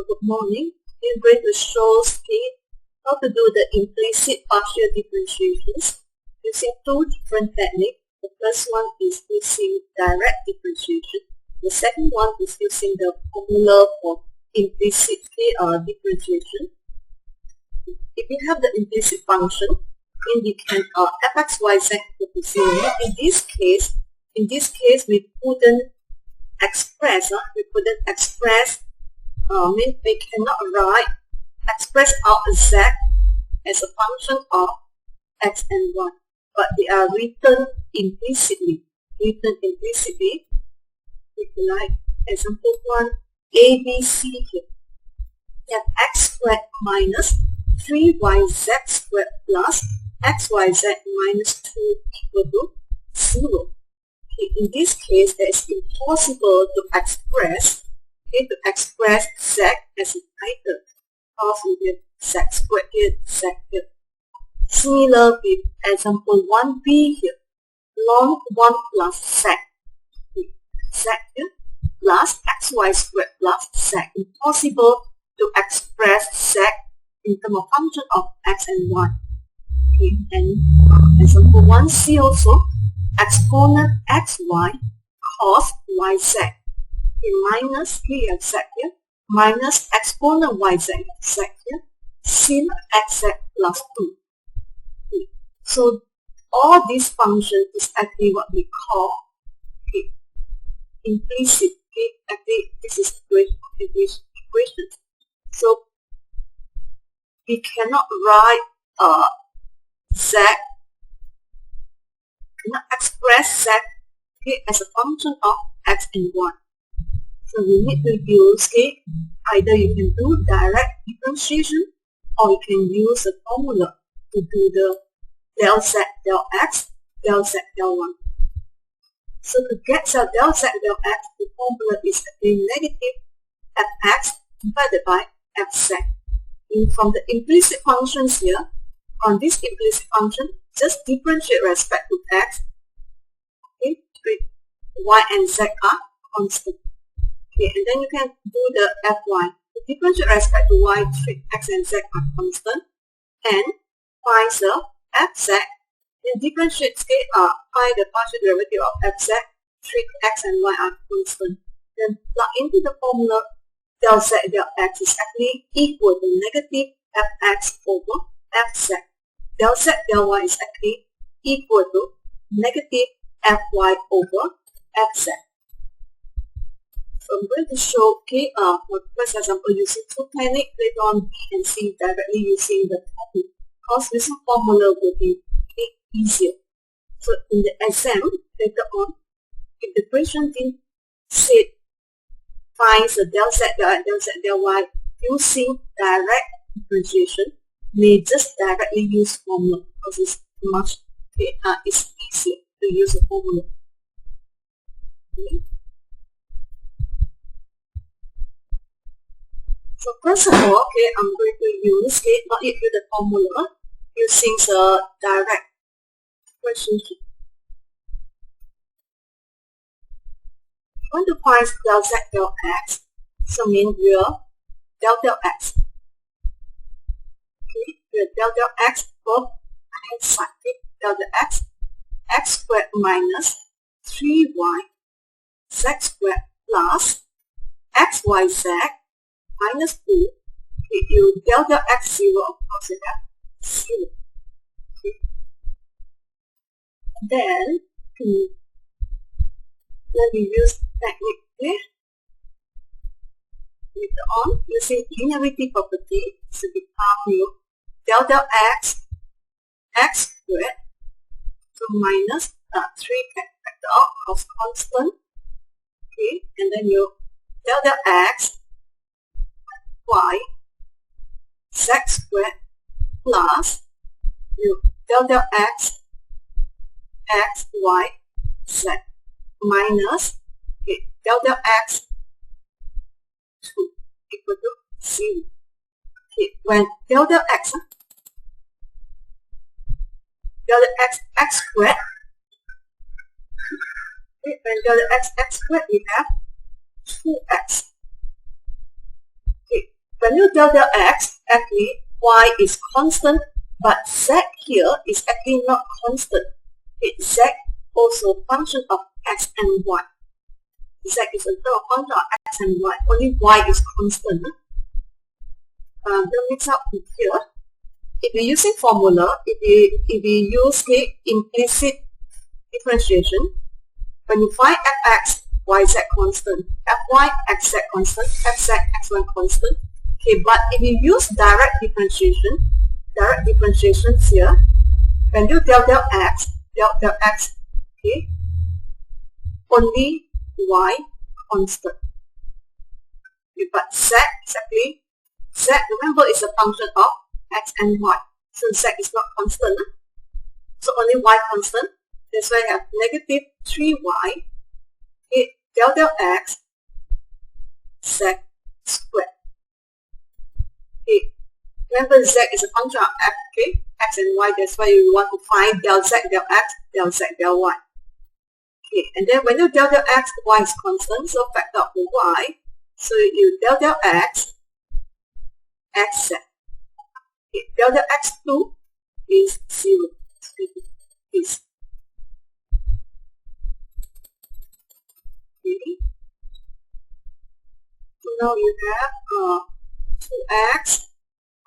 Good morning. I'm going to show how to do the implicit partial differentiations using two different techniques. The first one is using direct differentiation. The second one is using the formula for implicit differentiation. If you have the implicit function, then you can fx, y, z equal to 0. In this case, we couldn't express, means we cannot express out z as a function of x and y, but they are written implicitly. If you like, example 1, a, b, c here. We have x squared minus 3yz squared plus xyz minus 2 equal to 0. Okay, in this case, it is impossible to express z as an item, because we have z squared here, z here. Similar with example 1b here, ln 1 plus z here plus xy squared plus z. Impossible to express z in terms of function of x and y. Okay, and example 1c also, exponent xy cos yz. Okay, minus here z here, minus exponent yz z here, sin xz plus 2. Okay, so all these functions is actually what we call implicit. Okay, actually this is equations. So we cannot write z, cannot express z as a function of x and y. So we need to use either you can do direct differentiation, or you can use a formula to do the del z del x, del z del y. So to get del z del x, the formula is negative fx divided by fz. And from the implicit functions here, on this implicit function, just differentiate respect to x. Okay, y and z are constant. Okay, and then you can do the fy. To differentiate respect to y, treat x and z are constant, and find the fz. Then differentiate find the partial derivative of fz, treat x and y are constant. Then plug into the formula. Del z del x is actually equal to negative fx over fz. Del z del y is actually equal to negative fy over fz. So I'm going to show for first example using two techniques. Later on we can see directly using the formula, because this formula will be easier. So in the exam later on, if the question didn't say finds the del z del y using direct differentiation, may just directly use formula, because it's much it's easier to use a formula. Okay. So first of all, I'm going to use not yet with the formula, using the direct differentiation. Want to find del z del x, so mean we're del x. Okay, we're del x both hand side. Del x, x squared minus 3y z squared plus xyz minus 2. Okay, you del x 0, of course you have 0. Okay. Then we use technique later on using linearity property. So become del x squared, so minus 3 factor of constant. Okay, and then you del x y z squared plus del x y z minus del x 2 equal to 0. Okay, when del x x squared, okay, when del x squared we have 2x. Okay, when you del x, actually y is constant, but z here is actually not constant. Z also function of x and y. Z is a function of x and y. Only y is constant. Then mix up here. If we're using formula, if we use implicit differentiation, when you find fx, yz constant, fy, xz constant, fz, xy constant. Okay, but if you use direct differentiations here, when you del x, okay, only y constant. Okay, but z, exactly, z, remember, is a function of x and y. So z is not constant. So only y constant. That's why I have negative 3y, okay, del x, z squared. Okay, remember z is a function of f, okay, x and y. That's why you want to find del z, del x, del z, del y. Okay, and then when you del x, y is constant, so factor out the y. So you del x, xz. Okay, del x2 is 0. Is okay. So now you have 2x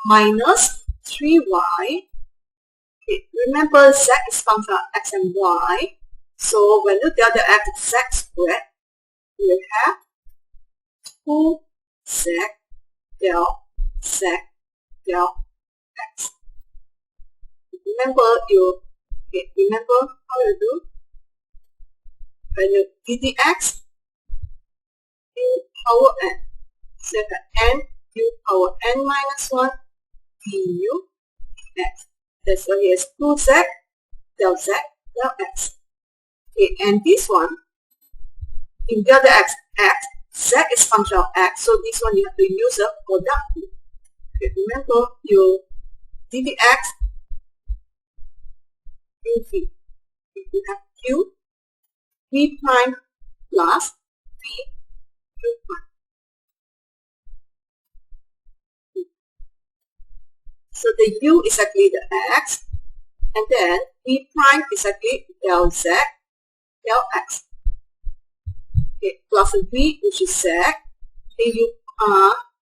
minus 3y. Okay, remember z is function of x and y. So when you del x z squared, you have 2z del z del x. Remember remember how you do? When you ddx u power n. So you have n u power n minus 1 du x. That's why here's 2z del z del x. Okay, and this one, in del x, z is function of x, so this one you have to use a product. Okay, remember your ddx v. You have q v prime plus v q prime. So the u is actually the x, and then v prime is actually del z del x. Okay, plus v, which is z, and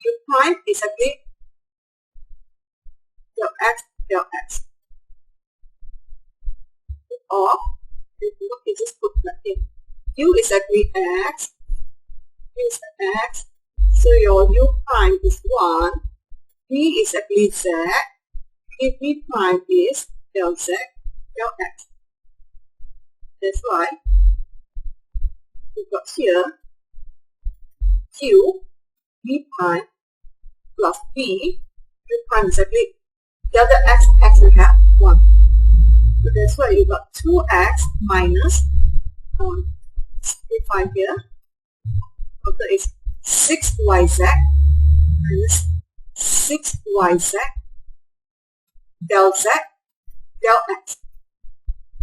u prime is actually del x del x. Or you just put that in. U is actually x, u is x, so your u prime is 1, v is actually z, v prime is del z del x. That's why we've got here q v prime plus v prime is actually delta x, x will have 1. So that's why you got 2x minus 5 here. Okay, is 6yz minus 6yz del z del x.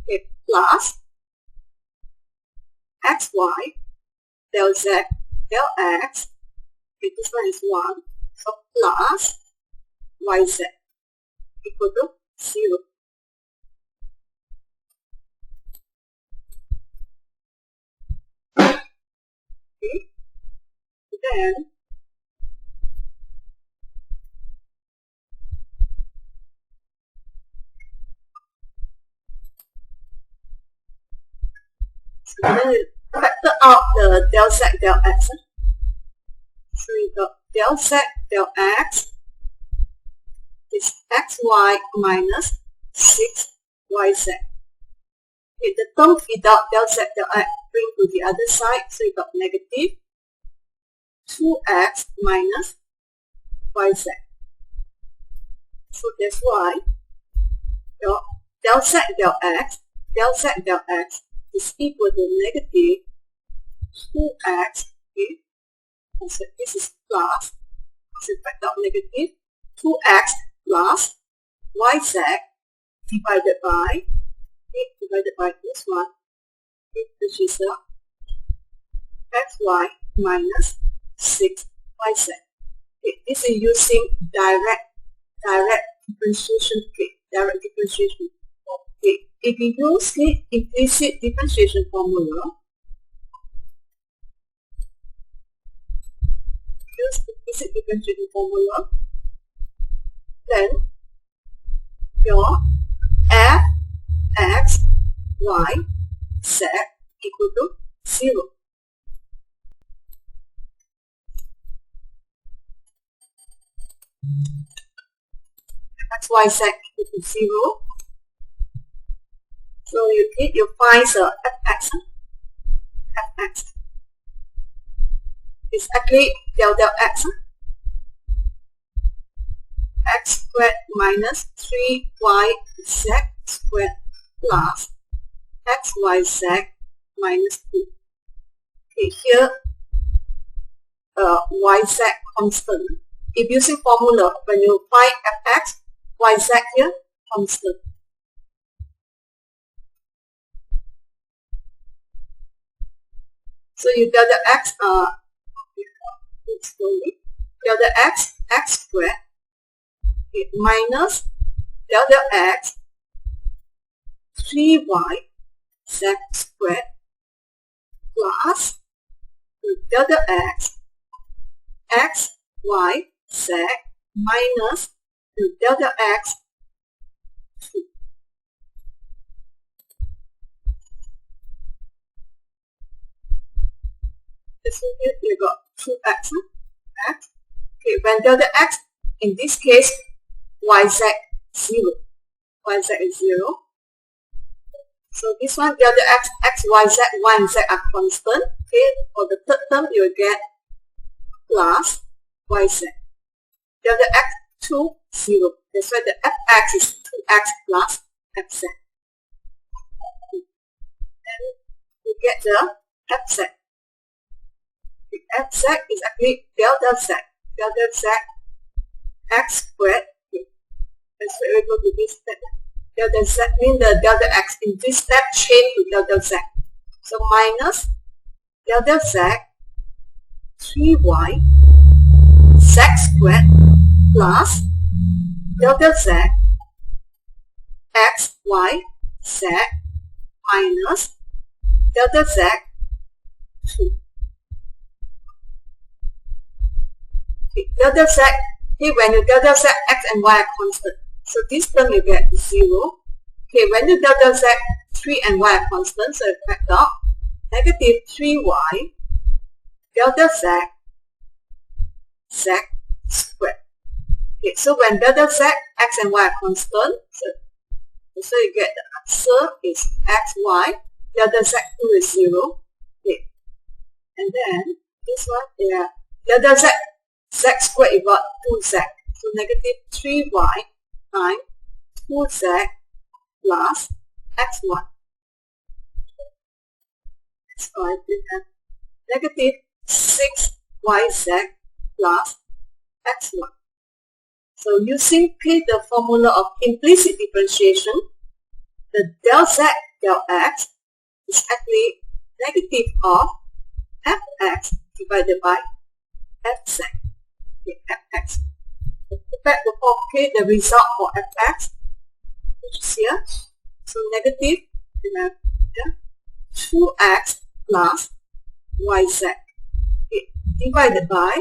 Okay, plus xy del z del x. Okay, this one is 1. So plus yz equal to 0. Okay, then factor out the del z del x. So you got del z del x is xy minus 6yz. Okay, the term without del z del x bring to the other side, so you got negative 2x minus yz. So that's why your del z del x is equal to negative 2x. Okay, so this is plus, so factor out negative 2x plus yz divided by this one, which is xy minus 6yz. Okay, this is using direct differentiation. Okay, direct differentiation. Okay, if we use the implicit differentiation formula, then your f x y z equal to 0. X, Y, Z equal to 0. So you find the fx is actually del x squared minus 3yz squared plus xyz minus 2. Okay, here yz constant. If using formula, when you find fx, yz here constant. So you del the x del the x squared minus del the x 3y z squared plus del the x y z minus del the x 2. So here you got 2x. Okay, when del the x, in this case, yz 0. Yz is 0. So this one, del the x, yz, y and z are constant. Okay, for the third term, you will get plus yz. Del the x 2, 0. That's why the fx is 2x plus fz. And you get the fz. The fz is actually delta z x squared. That's why we go to this step. Delta z means the delta x in this step change to delta z. So minus delta z 3y z squared plus delta z x y z minus delta z 2. Delta z, okay, when you delta z, x and y are constant. So this term you get 0. Okay, when you delta z, 3 and y are constant, so you factor out negative 3y delta z squared. Okay, so when delta z, x and y are constant, so you get the answer is xy, delta z2 is 0. Okay, and then this one, yeah, delta z squared is got 2z. So negative 3y times 2z plus x1. So we have negative 6yz plus x1. So using the formula of implicit differentiation, the del z del x is actually negative of fx divided by fz. Fx. Prepare to calculate the result for fx, which is here. So negative, we have 2x plus yz. Okay, divided by,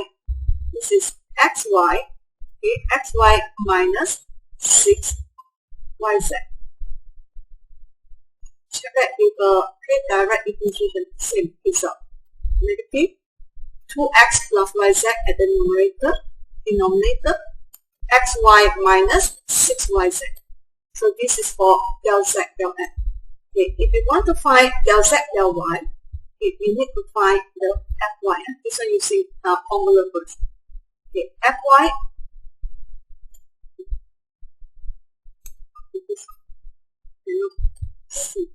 this is xy, okay, xy minus 6yz. Check that with direct differentiation, same result. Negative 2x plus yz at the denominator, xy minus 6yz. So this is for del z del x. Okay, if you want to find del z del y, we need to find the fy. This one using formula first. Okay, fy. See.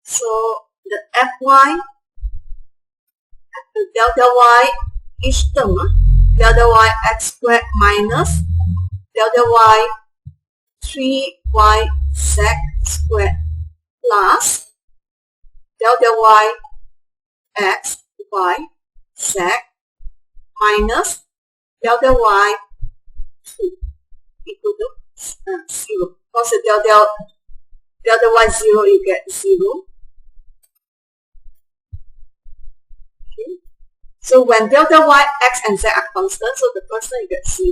So the fy, delta y, each term, delta y x squared minus delta y 3yz squared plus delta y x y z minus delta y 2 equal to 0. Because delta y 0, you get 0. Okay. So when delta y, x and z are constant, so the first one you get 0.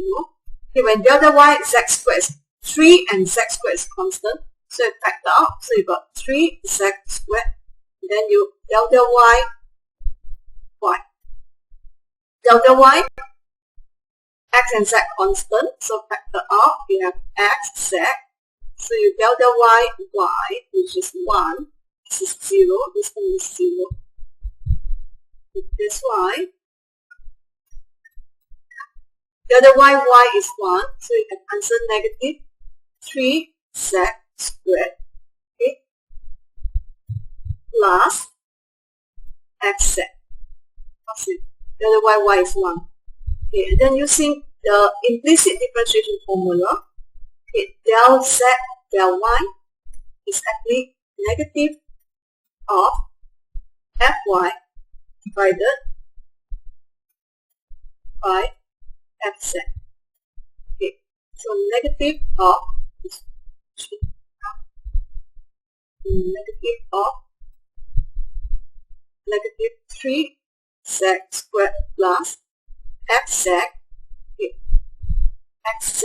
Okay, when delta y, z squared is 3 and z squared is constant, so you factor out, so you got 3z squared, then you delta y, y. Delta y, x and z constant, so factor out, you have x, z, so you delta y, y, which is 1, this is 0, this one is 0. That's why delta y is 1, so you can answer negative 3z squared, okay, plus xz. Delta y is 1. Okay, and then using the implicit differentiation formula, okay, del z del y is actually negative of fy divided by fz. Okay, so negative of negative 3z squared plus xz, okay, xz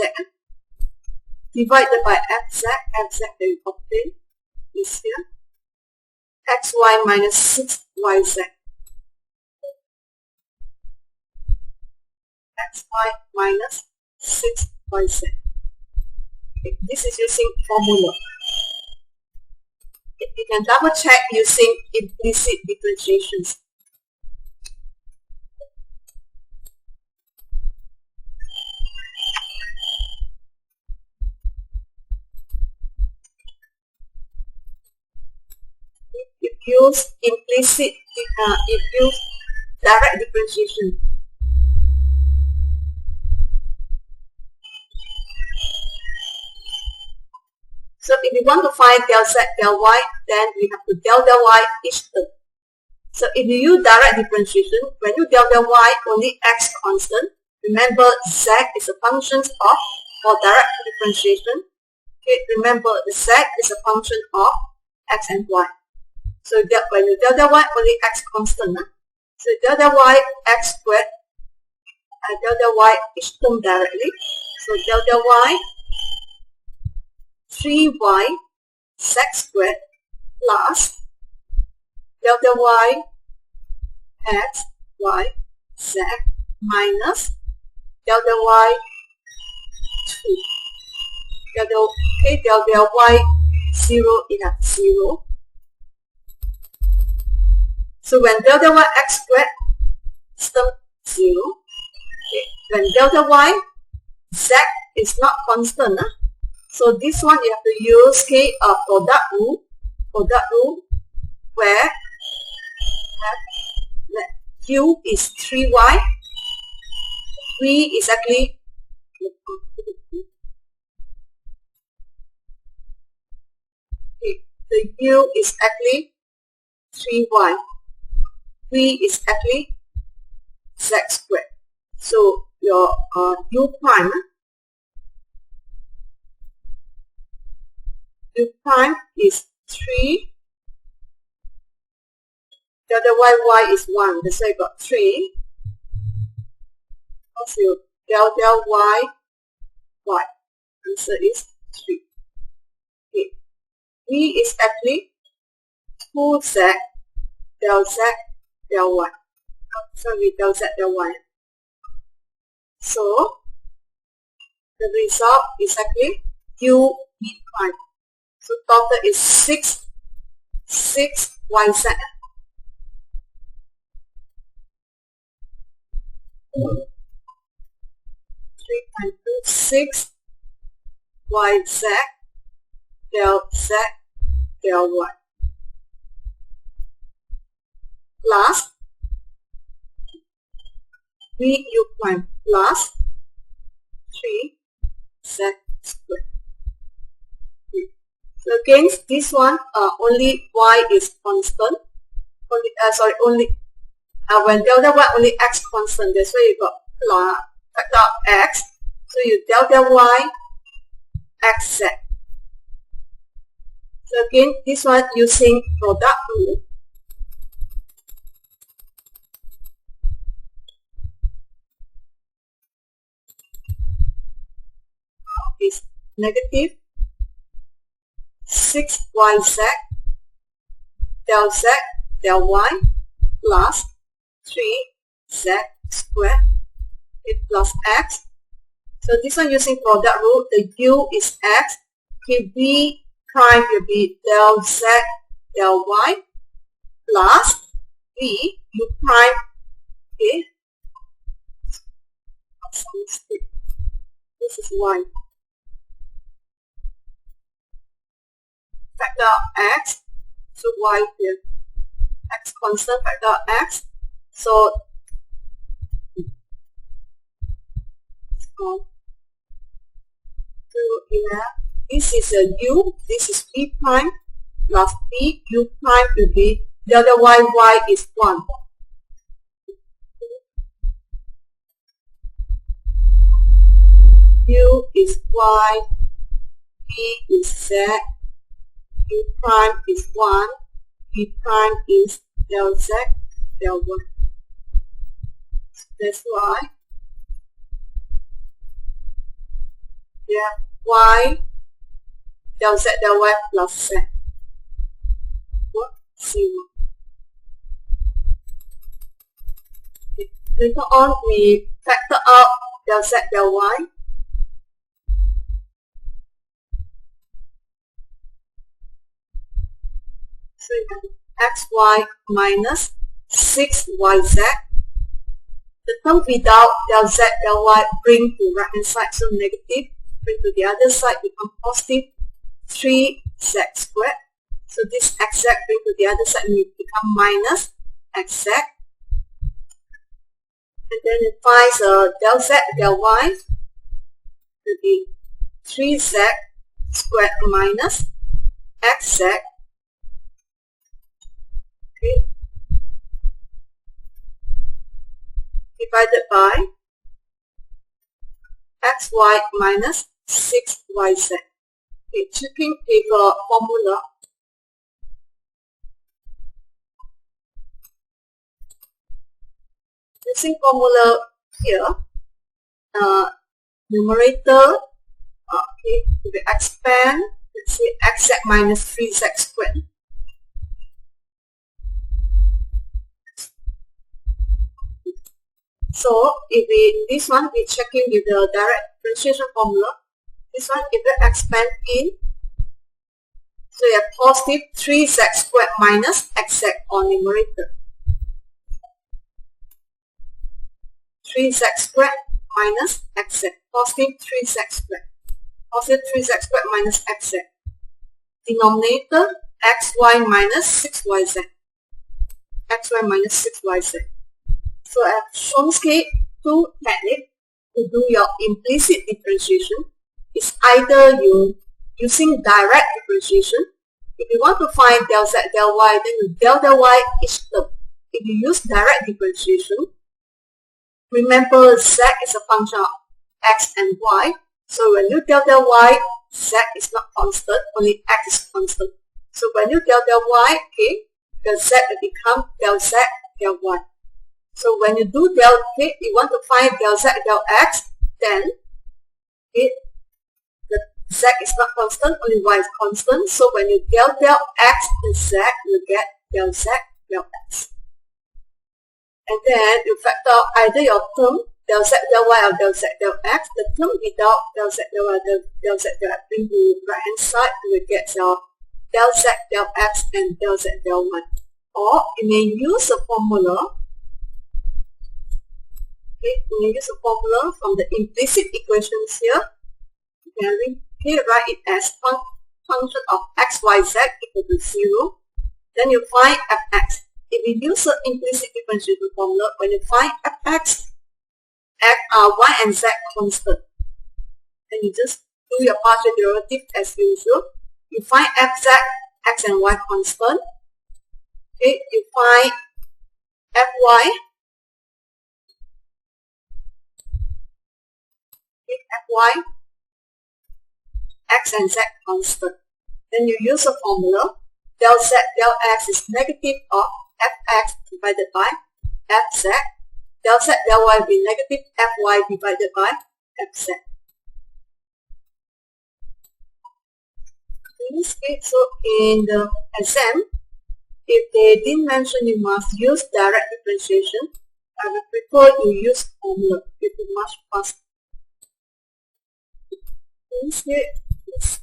divided by fz that you obtain is here, xy minus 6yz, xy minus 6yz. Okay, this is using formula. You can double check using implicit differentiations. If you use implicit, if you use direct differentiation. So if you want to find del z del y, then we have to delta y each term. So if you use direct differentiation, when you delta y only x constant, remember z is a function of, for direct differentiation, okay, remember z is a function of x and y. So when you delta y only x constant, so delta y x squared and delta y each term directly. So delta y 3y z squared plus delta y x y z minus delta y 2. Delta y 0 is at 0. So when delta y x squared is 0, okay, when delta y z is not constant, so this one you have to use product rule where q is 3y, 3 is actually the u is actually 3y, 3 is actually z squared. So your u prime is 3, delta y is 1, that's why you got 3, also delta y, answer is 3. Okay. V is actually 2z del z del y. Sorry, del z del y. So the result is actually q e prime. So total is 6 yz. 3.26 yz del z del y plus vu prime plus 3z squared. against this one, only y is constant. Only when delta y only x constant. That's why you got factor of x. So you delta y x z. So again, this one using product rule. Is negative 6yz del z del y plus 3z squared plus x. So this one using product rule, the u is x, okay, v prime will be del z del y plus v u prime, okay, this is y. Factor of x, so y here, x constant, factor of x, so this is a u, this is v prime plus v, u prime will be delta y is 1. U is y, v is z, u prime is 1, v prime is del z del y. So that's why y del z del y plus z. What? 0. Okay. Later on, we factor out del z del y. So you have xy minus 6yz. The term without del z del y bring to right hand side, so negative. Bring to the other side, become positive 3z squared. So this xz bring to the other side will become minus xz. And then it finds del z del y will be 3z squared minus xz. Okay. Divided by xy minus 6yz. Okay, checking with a formula. Using formula here, numerator, okay, we expand, let's say xz minus 3z squared. So if this one we checking with the direct differentiation formula. This one if we expand in, so you have positive 3z squared minus xz on numerator. 3z squared minus xz. Positive 3z squared. Positive 3z squared minus xz. Denominator xy minus 6yz. Xy minus 6yz. So I have shown two techniques to do your implicit differentiation. It's either you using direct differentiation. If you want to find del z del y, then you delta y each term. If you use direct differentiation, remember z is a function of x and y. So when you delta y, z is not constant, only x is constant. So when you delta y, okay, the z will become del z del y. So when you do del, okay, you want to find del z del x, then okay, the z is not constant, only y is constant. So when you del x and z, you get del z del x. And then you factor out either your term del z del y or del z del x. The term without del z del y, del z del x bring to right hand side, you will get your del z del x and del z del y. Or you may use a formula. Okay, we use a formula from the implicit equations here. Okay, write it as function of x, y, z equal to 0. Then you find fx. If you use the implicit differentiation formula, when you find fx, y and z constant, then you just do your partial derivative as usual. You find fz, x and y constant. Okay, you find fy, okay, fy, x and z constant. Then you use a formula. Del z, del x is negative of fx divided by fz. Del z, del y will be negative fy divided by fz. In this case, so in the exam, if they didn't mention you must use direct differentiation, I would prefer you use formula. It will be much faster. In this case,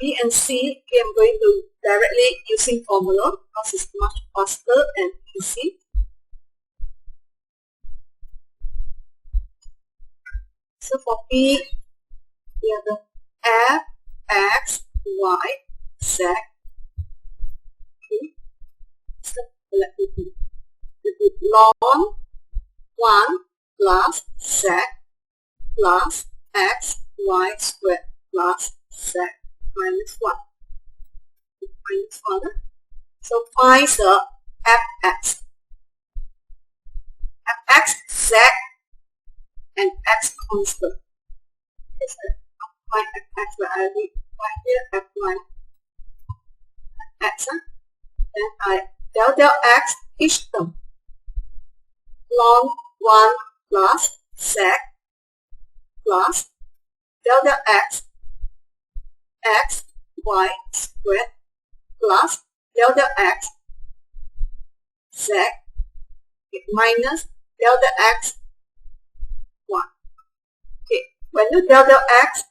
B and C, okay, I'm going to directly using formula because it's much faster and easy. So for B, we have the f, x, y, z. Okay. So let me do ln 1 plus z plus x, y squared plus z minus 1. Minus 1. So find the fx. Fx, z, and x constant. Okay, so find fx where I read right here, fy, x. Then I del x each term. Ln 1 plus z plus del x, x, y squared plus del x, z minus del x, 1. Okay, when you del x,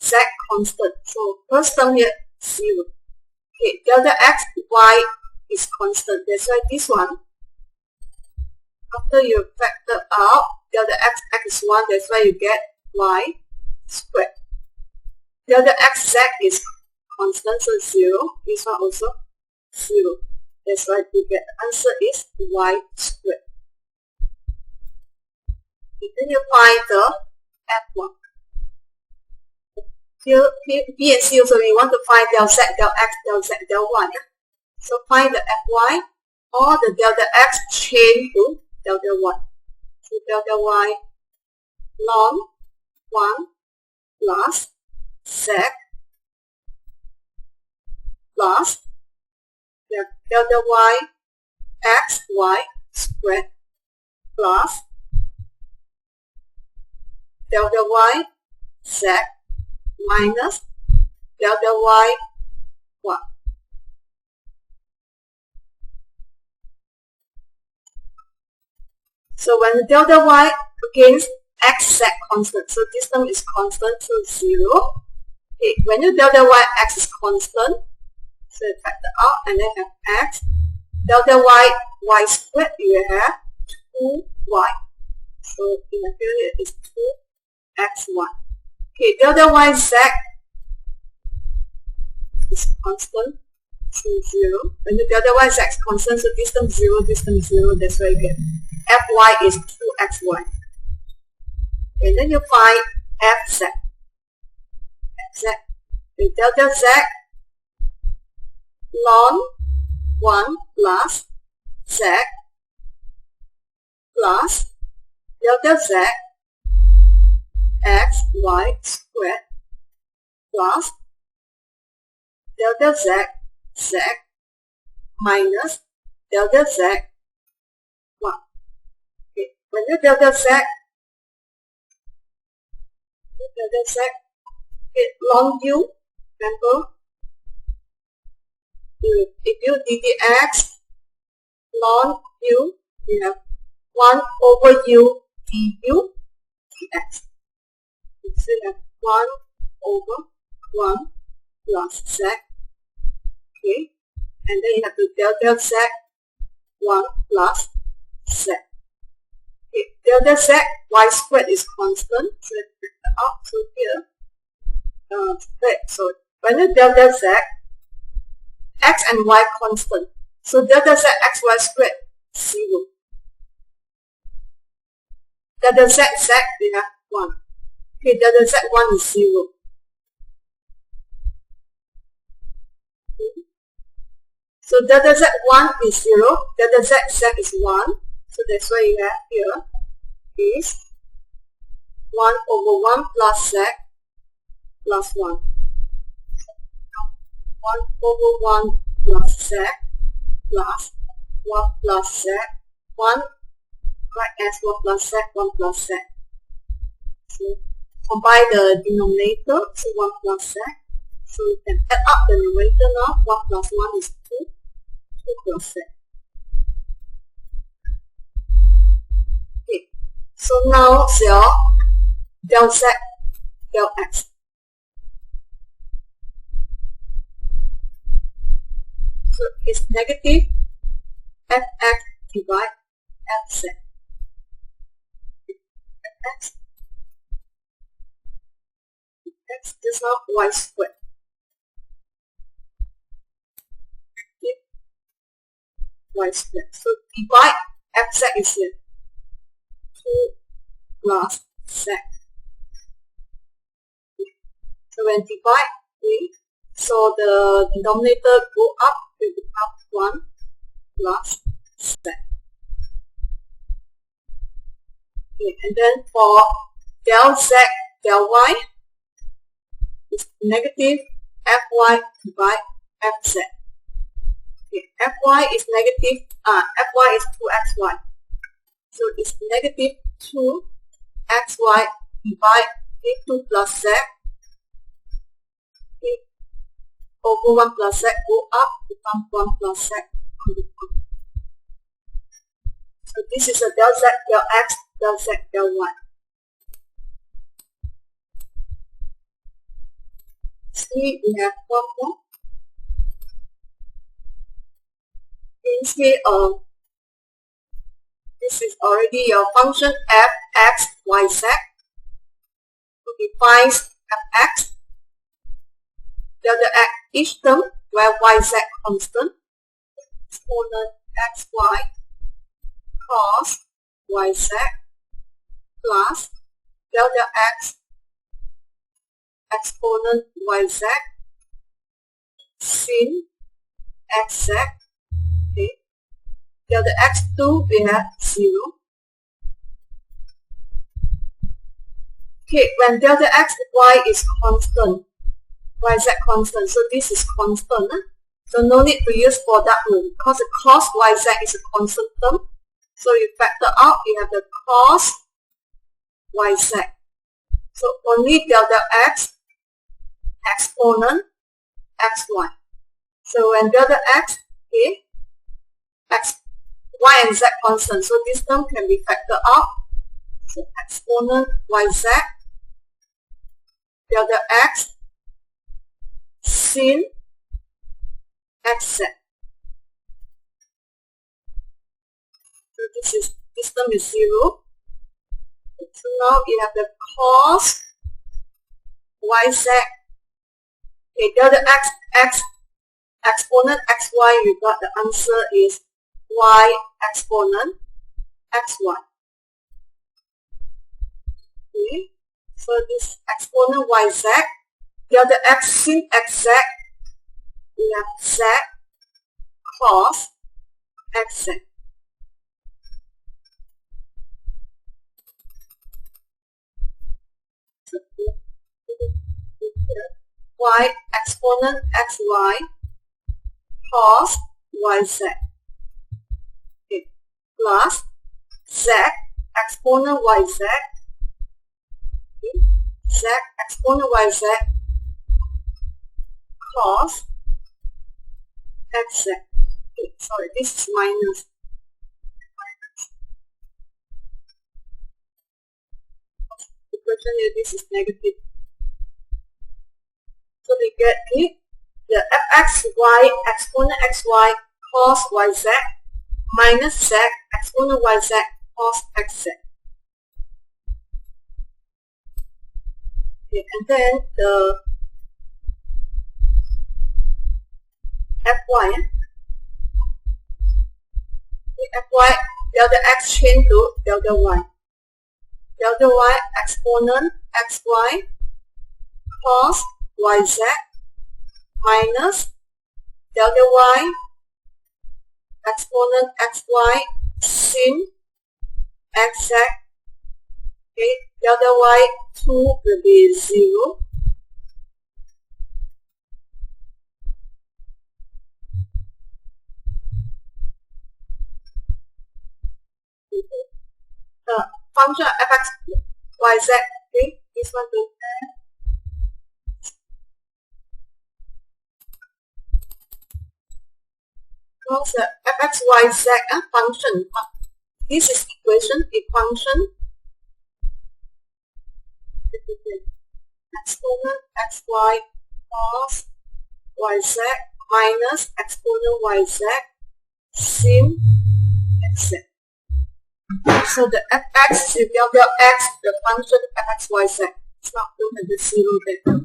z constant. So first term here, 0. Okay, del x, y is constant. That's why this one, after you factor out, del x, x is 1. That's why you get y squared. Del x, z is constant, so 0. This one also 0. That's why you get the answer is y squared. Then you find the f1. Here, B and C also we want to find del z, del x, del z, del y. So find the fy or the del x change to del y. So del y ln 1 plus z plus del y x, y squared plus del y z minus del y 1. So when del y against x, z constant, so this term is constant, so 0. Okay, when you del y, x is constant, so you factor out and then have x. Del y, y squared, you have 2y. So in the period is 2x1. Okay, del y, z is constant, so 0. When you del y, z is constant, so this term 0, this term 0, that's why you get fy is 2xy. And then you find fz. Fz. With del z ln 1 plus z plus del z x, y squared plus del z, z minus del z 1. Okay. When you del z, okay, ln u, remember, if you ddx ln u, you have 1 over u du dx. So you have 1 over 1 plus z. Okay, and then you have to del z 1 plus z. Okay, del z, y squared is constant, so let's take that out. So here, so when you del z, x and y constant, so del z x y squared 0. Del z z we have 1. Okay, del z 1 is 0. So delta z1 is 0, delta z is 1. So that's why you have here is 1 over 1 plus z plus 1. 1 over 1 plus z plus 1 plus z. 1 write as 1 plus z, 1 plus z. So combine the denominator, so 1 plus z. So you can add up the numerator now. 1 plus 1 is 2. 2 plus z. Okay. So now your del z, del x. So it's negative fx divided fz. Fx is now y squared. Y squared. So divide fz is here. 2 plus z. So when divide 3, so the denominator go up to become 1 plus z. Okay, and then for del z, del y is negative fy divided fz. Okay, fy is negative, fy is 2xy. So it's negative 2xy divided 2 plus z. Okay, over 1 plus z go up, become 1 plus z. So this is a del z, del x, del z, del y. See, we have one more. This is already your function f, x, y, z. So defines fx. Delta x each term where y, z constant. Exponent xy cos y, z plus delta x exponent y, z sin x, z. Okay. Delta x2 we have 0. Okay, when delta x, y is constant, y, z constant, so this is constant. So no need to use product rule because the cos y, z is a constant term. So you factor out, you have the cos y, z. So only delta x exponent xy. So when delta x, okay, x, y and z constant, so this term can be factored out. So exponent yz delta x sin xz. So this term is 0. So now you have the cos yz. Okay, delta x exponent xy, you got the answer is y exponent xy. Okay, so this exponent yz, delta x sin xz, we have z cos xz. Y exponent xy cos yz. Okay, plus z exponent yz. Okay, z exponent yz cos xz. Okay, sorry, this is minus. The question here, this is negative. So we get the fxy exponent xy cos yz minus z exponent yz cos xz. Okay, and then the fy, fy delta x change to delta y. Delta y exponent xy cos yz minus delta y exponent xy sin xz. Okay, delta y 2 will be 0. The function of fx yz, okay, this one will have because the fx yz function, this is equation, a function exponent xy cos yz minus exponent yz sin xz. So the fx, if you have x, the function fx yz, it's not going to be 0 there.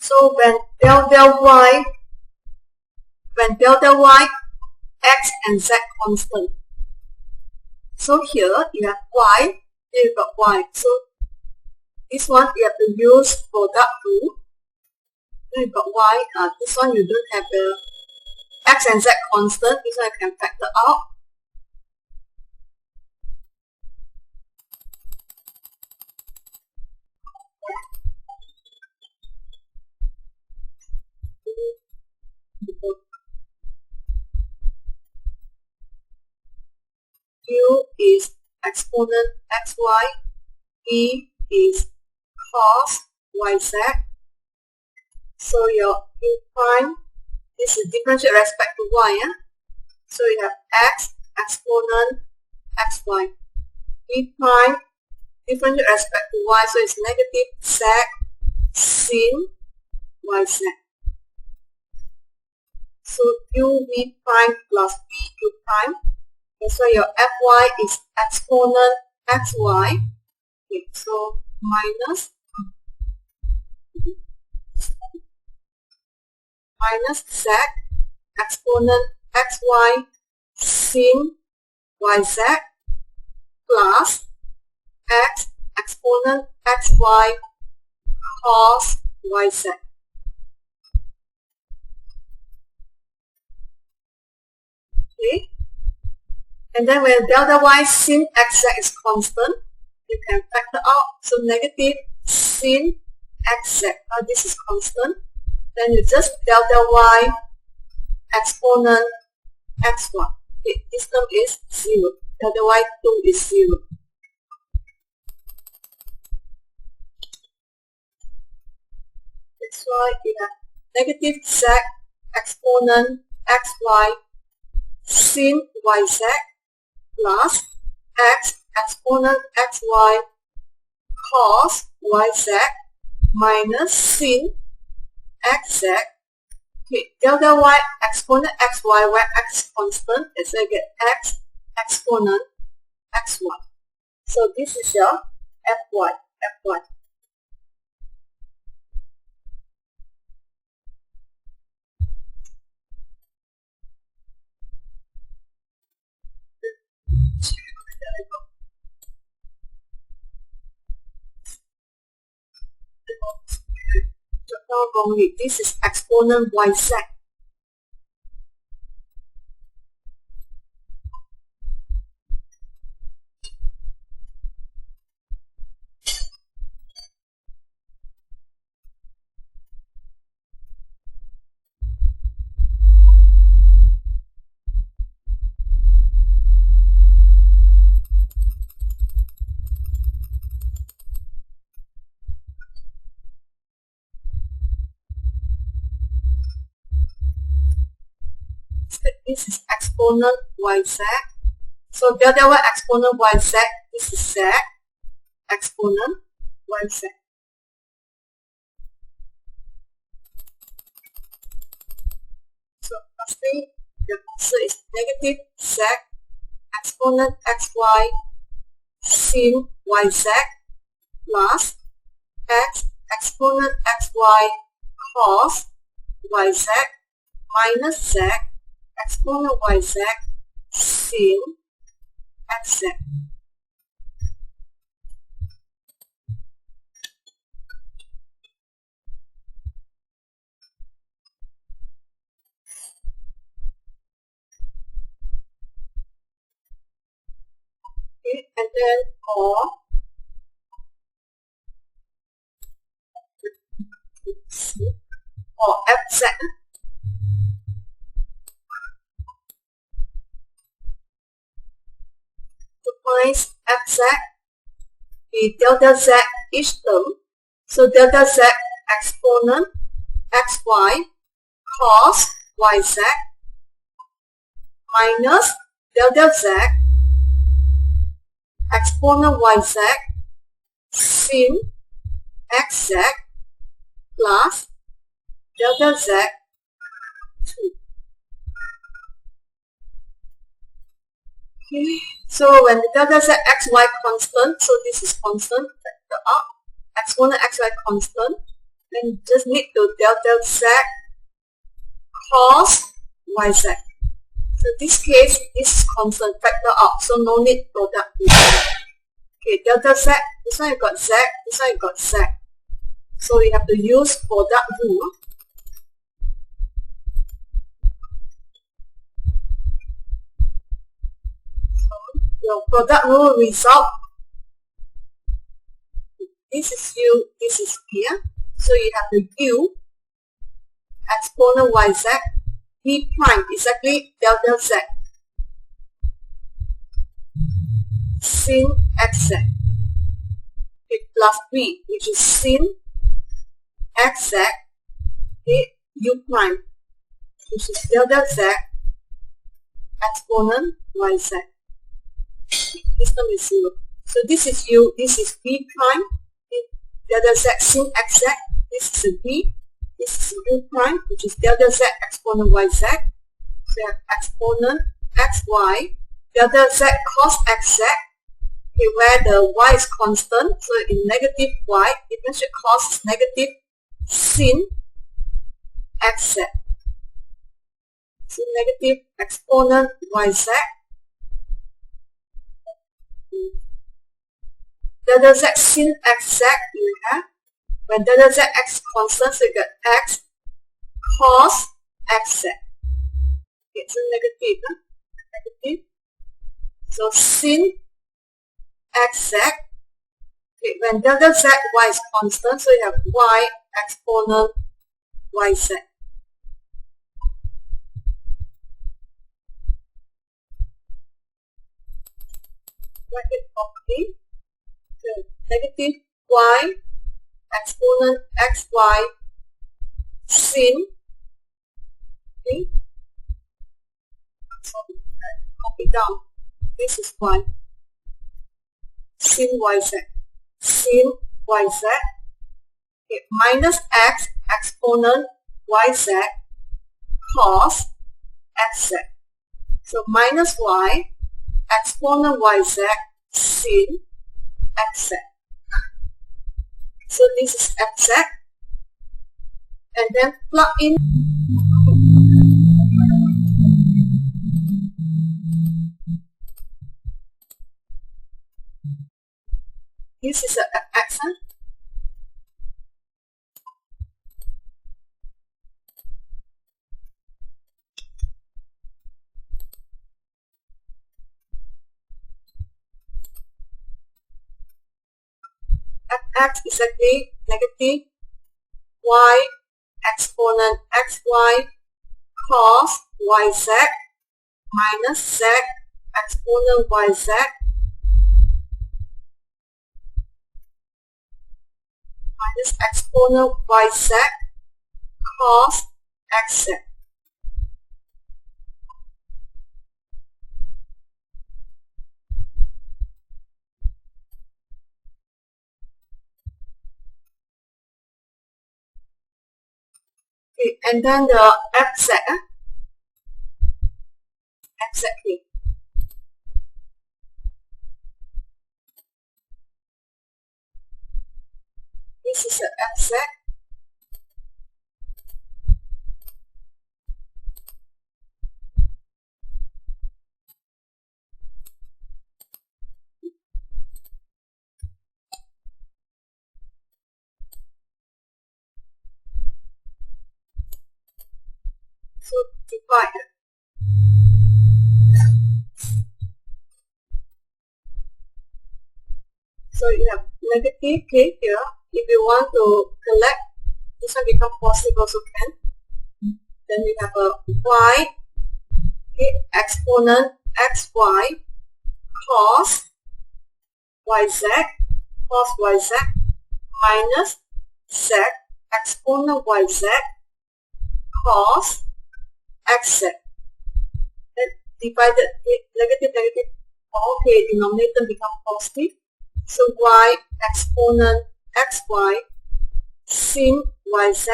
So when delta y, x and z constant. So here you have y, here you got y. So this one you have to use product rule. Here you got y. This one you don't have the x and z constant. This one you can factor out. U is exponent xy, E is cos yz. So your U prime, this is differential respect to y. So you have x exponent xy. E prime, differential respect to y, so it's negative z sin yz. So uv prime plus vu prime. Okay, so your fy is exponent xy. Okay, so minus z exponent xy sin yz plus x exponent xy cos yz. Okay. And then when delta y sin xz is constant, you can factor out. So negative sin xz, this is constant. Then you just delta y exponent xy. Okay, this term is 0. Delta y 2 is 0. That's why you have negative z exponent xy sin yz plus x exponent xy cos yz minus sin xz. Okay, delta y exponent xy where x constant, is so you get x exponent xy. So this is your fy. This is exponent yz. This is exponent yz. So delta y exponent yz, this is z exponent yz. So firstly, the answer is negative z exponent xy sin yz plus x exponent xy cos yz minus z exponent yz sin xz. Okay, and then or fz. To find fz, the delta z each term. So delta z exponent xy cos yz minus delta z exponent yz sin xz plus delta z 2. Okay, so when the delta z xy constant, so this is constant, factor up, exponent xy constant, then just need to delta z cos yz. So this case, this is constant, factor up, so no need product. Okay, delta z, this one you got z, this one you got z. So we have to use product rule. So your product rule result, this is u, this is here. So you have the u exponent yz, v prime exactly delta z sin xz, okay, plus v, which is sin xz, okay, u prime, which is delta z exponent yz. This term is 0. So this is u, this is v prime, delta z sin xz, this is a v, this is u prime, which is delta z exponent yz. So you have exponent xy, delta z cos xz, okay, where the y is constant, so in negative y, differentiate cos is negative sin xz. So negative exponent yz, delta z sin xz you have, when delta z x constant, so you get x cos xz. It's a negative, negative. So sin xz, okay, when delta z y is constant, so you have y exponent yz. Write it properly. So negative y exponent xy sin, okay, so copy down, this is y, sin yz, sin yz, okay, minus x exponent yz cos xz. So minus y exponent yz sin xz. So this is fz, and then plug in this is a fx. Fx is exactly negative y exponent xy cos yz minus z exponent yz minus exponent yz cos xz. Okay, and then the fz, fz here. This is a fz. So divide. So you have negative k here. If you want to collect, this one become positive also can. Then we have a y, okay, exponent xy cos yz minus z exponent yz cos xz. Then divided negative, okay, denominator become positive. So y exponent xy sin yz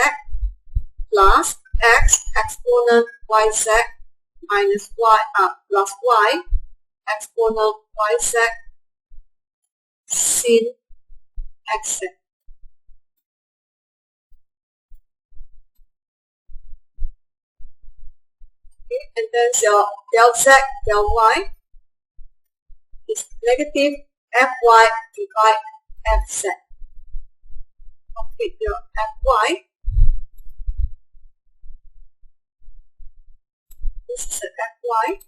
plus x exponent yz minus y plus y exponent yz sin xz. Okay, and then your del z del y is negative fy divide fz. Complete your fy. This is a fy.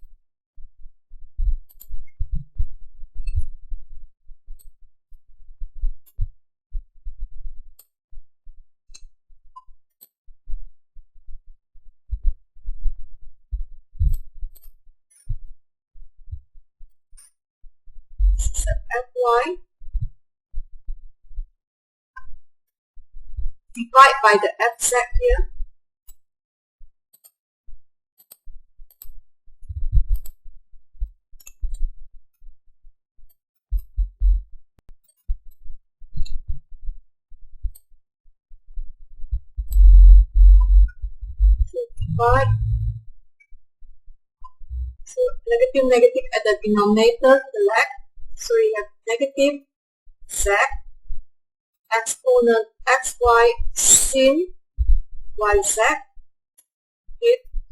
This is a fy. Divide by the fz here. Divide. So negative at the denominator select. So you have negative z exponent xy sin yz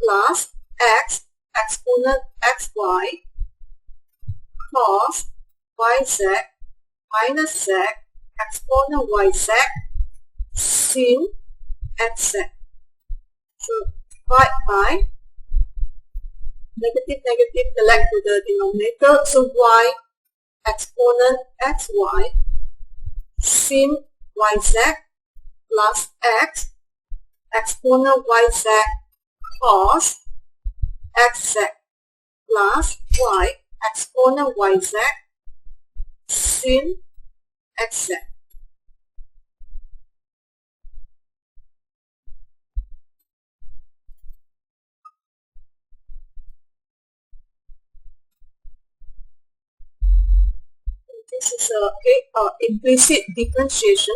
plus x exponent xy cos yz minus z exponent yz sin xz. So divide by negative select to the denominator. So y exponent xy sin yz plus x exponent yz cos xz plus y exponent yz sin xz. This is implicit differentiation.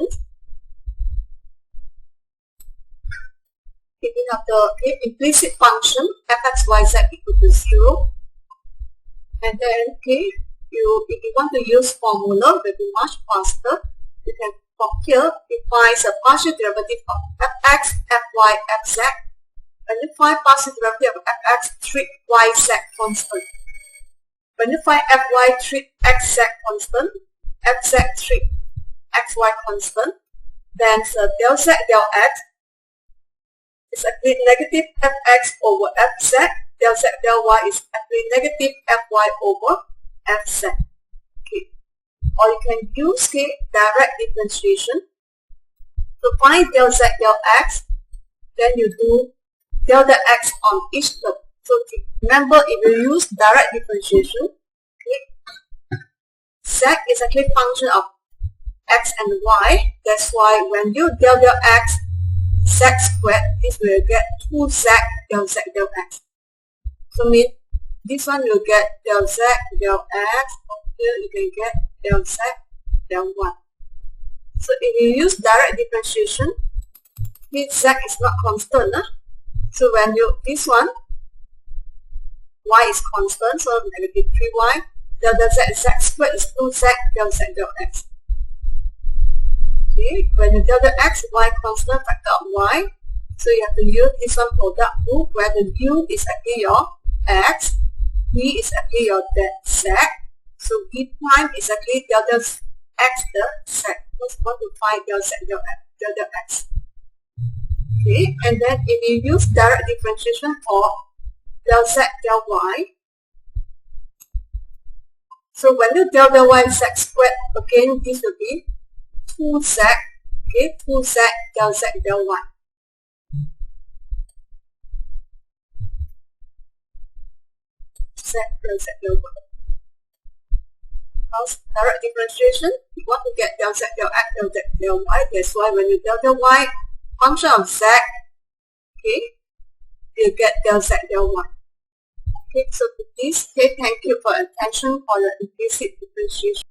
We have the implicit function fxyz equal to 0. And then if you want to use formula, it will be much faster. You can from here define a partial derivative of fx, fy, fz. When you find partial derivative of fx, treat yz constant. When you find fy, treat xz constant, fz treat xy constant, then del z del x is actually negative fx over fz, del z del y is actually negative fy over fz. Okay. Or you can use direct differentiation. To find del z del x, then you do del the x on each term. So remember, if you use direct differentiation, z is actually a function of x and y. That's why when you del x z squared, this will get 2z del z del x. So mean this one will get del z del x. Here you can get del z del y. So if you use direct differentiation, this z is not constant. So when you this one, y is constant, so negative 3y. Del z squared is 2z del z del x. Okay, when you del x, y constant factor of y. So you have to use this one product rule where the u is actually your x, v is actually your z. So v prime is actually delta x del z. Let's want to find del z del x. Okay, and then if you use direct differentiation for del z del y, So when you del del y z squared, again this will be 2z, okay, 2z del z del y. Z del z del y. Because direct differentiation, you want to get del z del x del z del y. That's why when you del del y function of z, okay, you get del z del y. Okay, so with this, okay, thank you for attention for your implicit differentiation.